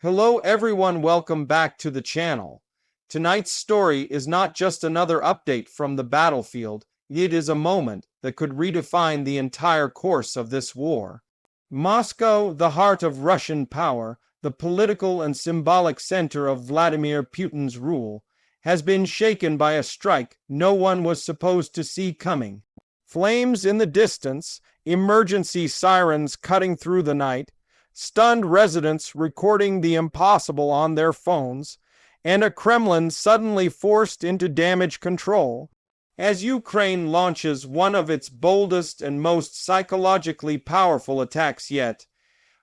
Hello everyone, welcome back to the channel. Tonight's story is not just another update from the battlefield, it is a moment that could redefine the entire course of this war. Moscow, the heart of Russian power, the political and symbolic center of Vladimir Putin's rule, has been shaken by a strike no one was supposed to see coming. Flames in the distance, emergency sirens cutting through the night, stunned residents recording the impossible on their phones, and a Kremlin suddenly forced into damage control. As Ukraine launches one of its boldest and most psychologically powerful attacks yet,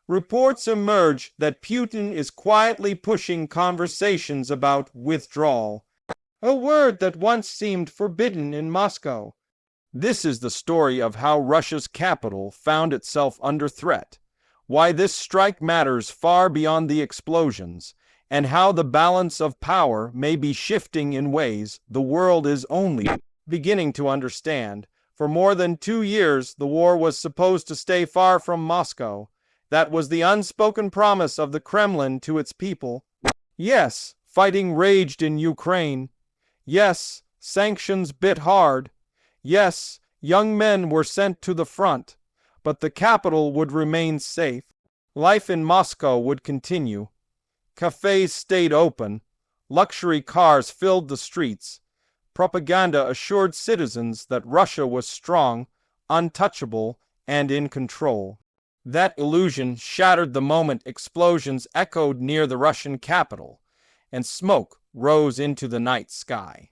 reports emerge that Putin is quietly pushing conversations about withdrawal, a word that once seemed forbidden in Moscow. This is the story of how Russia's capital found itself under threat, why this strike matters far beyond the explosions, and how the balance of power may be shifting in ways the world is only beginning to understand. For more than 2 years, the war was supposed to stay far from Moscow. That was the unspoken promise of the Kremlin to its people. Yes, fighting raged in Ukraine. Yes, sanctions bit hard. Yes, young men were sent to the front. But the capital would remain safe. Life in Moscow would continue. Cafes stayed open. Luxury cars filled the streets. Propaganda assured citizens that Russia was strong, untouchable, and in control. That illusion shattered the moment explosions echoed near the Russian capital, and smoke rose into the night sky.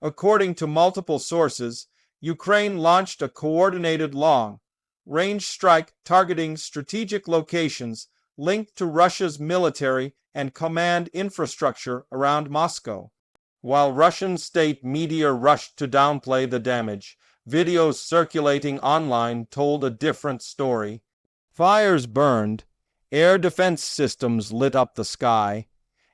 According to multiple sources, Ukraine launched a coordinated long-range strike targeting strategic locations linked to Russia's military and command infrastructure around Moscow. While Russian state media rushed to downplay the damage, videos circulating online told a different story. Fires burned, air defense systems lit up the sky,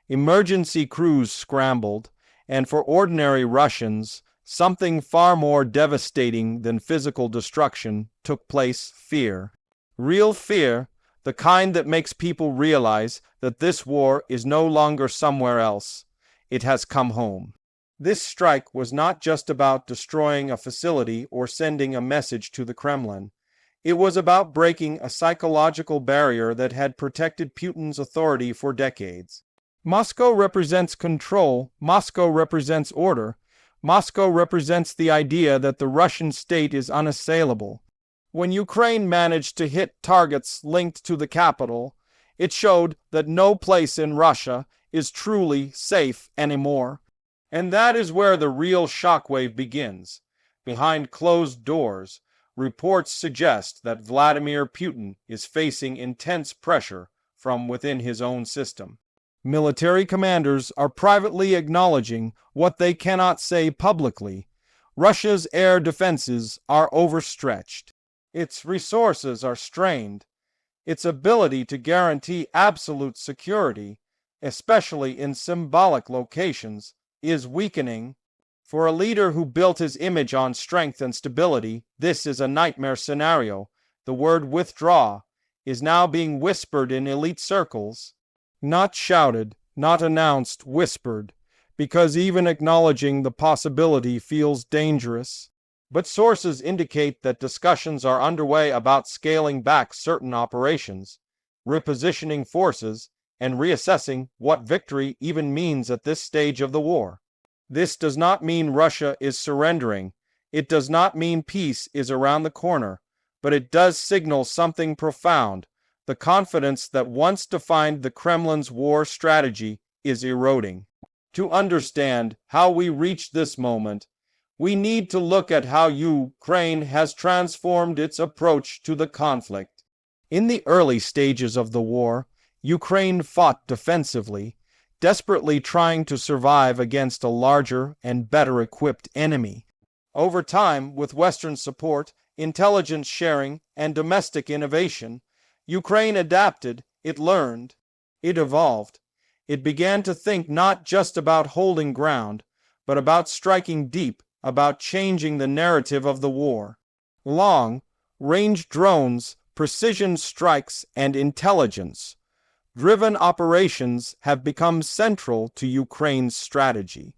emergency crews scrambled, and for ordinary Russians, something far more devastating than physical destruction took place: fear. Real fear, the kind that makes people realize that this war is no longer somewhere else. It has come home. This strike was not just about destroying a facility or sending a message to the Kremlin. It was about breaking a psychological barrier that had protected Putin's authority for decades. Moscow represents control. Moscow represents order. Moscow represents the idea that the Russian state is unassailable. When Ukraine managed to hit targets linked to the capital, it showed that no place in Russia is truly safe anymore. And that is where the real shockwave begins. Behind closed doors, reports suggest that Vladimir Putin is facing intense pressure from within his own system. Military commanders are privately acknowledging what they cannot say publicly. Russia's air defenses are overstretched. Its resources are strained. Its ability to guarantee absolute security, especially in symbolic locations, is weakening. For a leader who built his image on strength and stability, this is a nightmare scenario. The word withdraw is now being whispered in elite circles. Not shouted, not announced, whispered, because even acknowledging the possibility feels dangerous. But sources indicate that discussions are underway about scaling back certain operations, repositioning forces, and reassessing what victory even means at this stage of the war. This does not mean Russia is surrendering. It does not mean peace is around the corner, but it does signal something profound. The confidence that once defined the Kremlin's war strategy is eroding. To understand how we reached this moment, we need to look at how Ukraine has transformed its approach to the conflict. In the early stages of the war, Ukraine fought defensively, desperately trying to survive against a larger and better equipped enemy. Over time, with Western support, intelligence sharing, and domestic innovation, Ukraine adapted, it learned, it evolved. It began to think not just about holding ground, but about striking deep, about changing the narrative of the war. Long-range drones, precision strikes, and intelligence Driven operations have become central to Ukraine's strategy.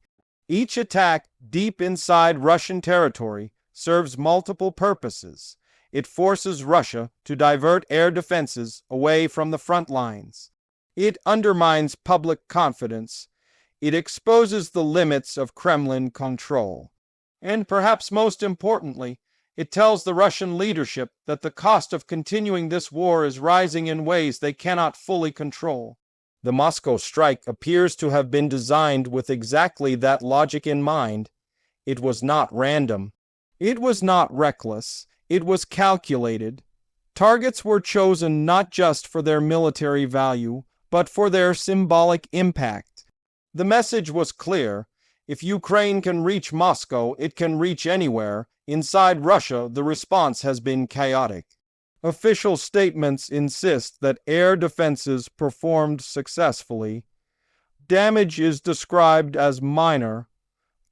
Each attack deep inside Russian territory serves multiple purposes. It forces Russia to divert air defenses away from the front lines. It undermines public confidence. It exposes the limits of Kremlin control. And perhaps most importantly, it tells the Russian leadership that the cost of continuing this war is rising in ways they cannot fully control. The Moscow strike appears to have been designed with exactly that logic in mind. It was not random. It was not reckless. It was calculated. Targets were chosen not just for their military value, but for their symbolic impact. The message was clear. If Ukraine can reach Moscow, it can reach anywhere. Inside Russia, the response has been chaotic. Official statements insist that air defenses performed successfully. Damage is described as minor.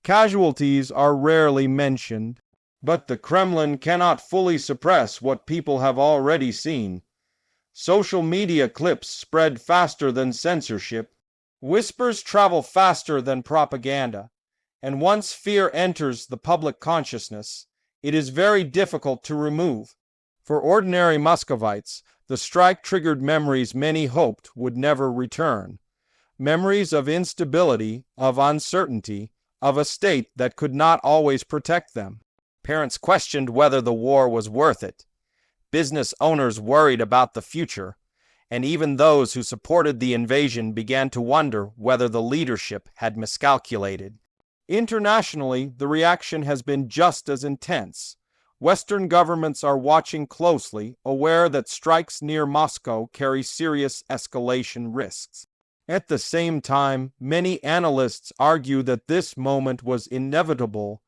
Casualties are rarely mentioned. But the Kremlin cannot fully suppress what people have already seen. Social media clips spread faster than censorship. Whispers travel faster than propaganda. And once fear enters the public consciousness, it is very difficult to remove. For ordinary Muscovites, the strike triggered memories many hoped would never return. Memories of instability, of uncertainty, of a state that could not always protect them. Parents questioned whether the war was worth it. Business owners worried about the future. And even those who supported the invasion began to wonder whether the leadership had miscalculated. Internationally, the reaction has been just as intense. Western governments are watching closely, aware that strikes near Moscow carry serious escalation risks. At the same time, many analysts argue that this moment was inevitable.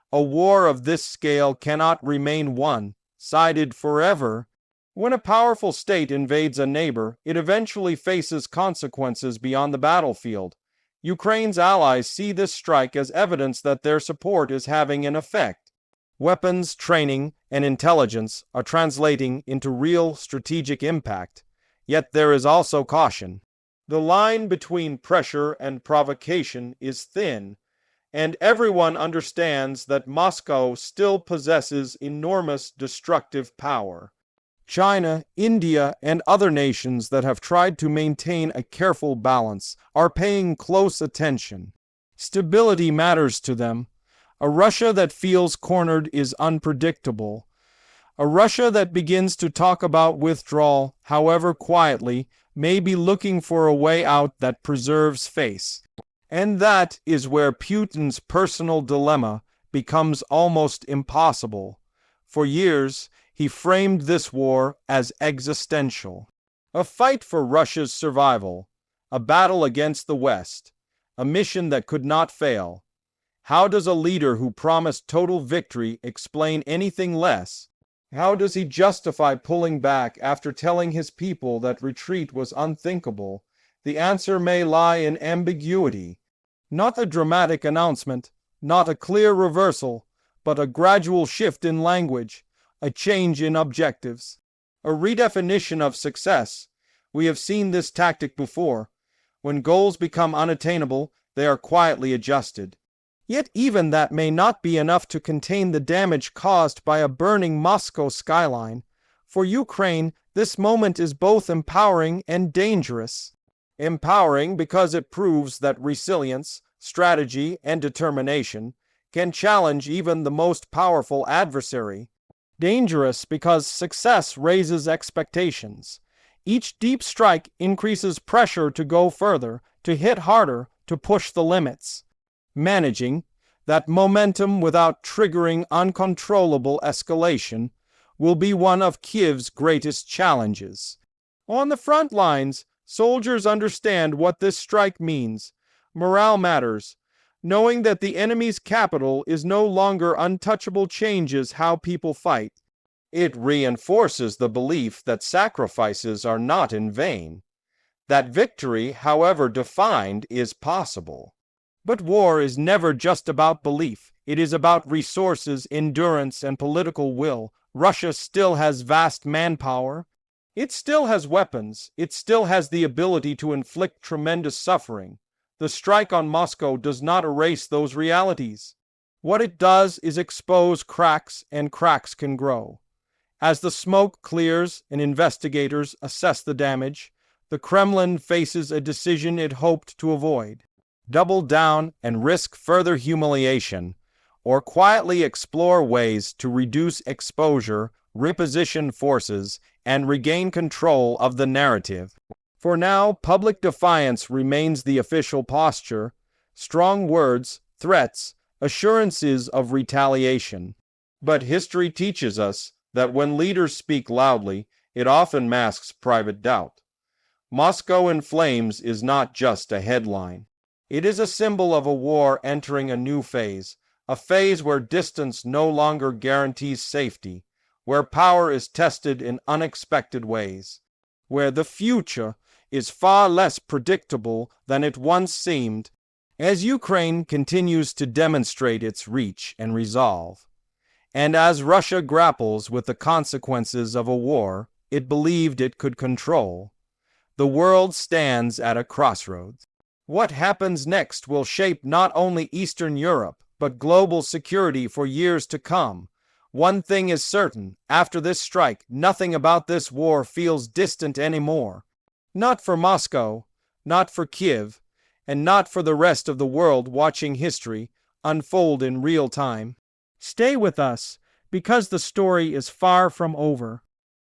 A war of this scale cannot remain one-sided forever. When a powerful state invades a neighbor, it eventually faces consequences beyond the battlefield. Ukraine's allies see this strike as evidence that their support is having an effect. Weapons, training, and intelligence are translating into real strategic impact. Yet there is also caution. The line between pressure and provocation is thin, and everyone understands that Moscow still possesses enormous destructive power. China, India, and other nations that have tried to maintain a careful balance are paying close attention. Stability matters to them. A Russia that feels cornered is unpredictable. A Russia that begins to talk about withdrawal, however quietly, may be looking for a way out that preserves face. And that is where Putin's personal dilemma becomes almost impossible. For years, he framed this war as existential. A fight for Russia's survival, a battle against the West, a mission that could not fail. How does a leader who promised total victory explain anything less? How does he justify pulling back after telling his people that retreat was unthinkable? The answer may lie in ambiguity. Not a dramatic announcement, not a clear reversal, but a gradual shift in language, a change in objectives, a redefinition of success. We have seen this tactic before. When goals become unattainable, they are quietly adjusted. Yet even that may not be enough to contain the damage caused by a burning Moscow skyline. For Ukraine, this moment is both empowering and dangerous. Empowering because it proves that resilience, strategy, and determination can challenge even the most powerful adversary. Dangerous because success raises expectations. Each deep strike increases pressure to go further, to hit harder, to push the limits. Managing that momentum without triggering uncontrollable escalation will be one of Kiev's greatest challenges. On the front lines, soldiers understand what this strike means. Morale matters. Knowing that the enemy's capital is no longer untouchable changes how people fight. It reinforces the belief that sacrifices are not in vain, that victory, however defined, is possible. But war is never just about belief. It is about resources, endurance, and political will. Russia still has vast manpower. It still has weapons. It still has the ability to inflict tremendous suffering. The strike on Moscow does not erase those realities. What it does is expose cracks, and cracks can grow. As the smoke clears and investigators assess the damage, the Kremlin faces a decision it hoped to avoid: double down and risk further humiliation, or quietly explore ways to reduce exposure, reposition forces, and regain control of the narrative. For now, public defiance remains the official posture: strong words, threats, assurances of retaliation. But history teaches us that when leaders speak loudly, it often masks private doubt. Moscow in Flames is not just a headline. It is a symbol of a war entering a new phase, a phase where distance no longer guarantees safety, where power is tested in unexpected ways, where the future is far less predictable than it once seemed, as Ukraine continues to demonstrate its reach and resolve, and as Russia grapples with the consequences of a war it believed it could control. The world stands at a crossroads. What happens next will shape not only Eastern Europe, but global security for years to come. One thing is certain: after this strike, nothing about this war feels distant anymore. Not for Moscow, not for Kiev, and not for the rest of the world watching history unfold in real time. Stay with us, because the story is far from over.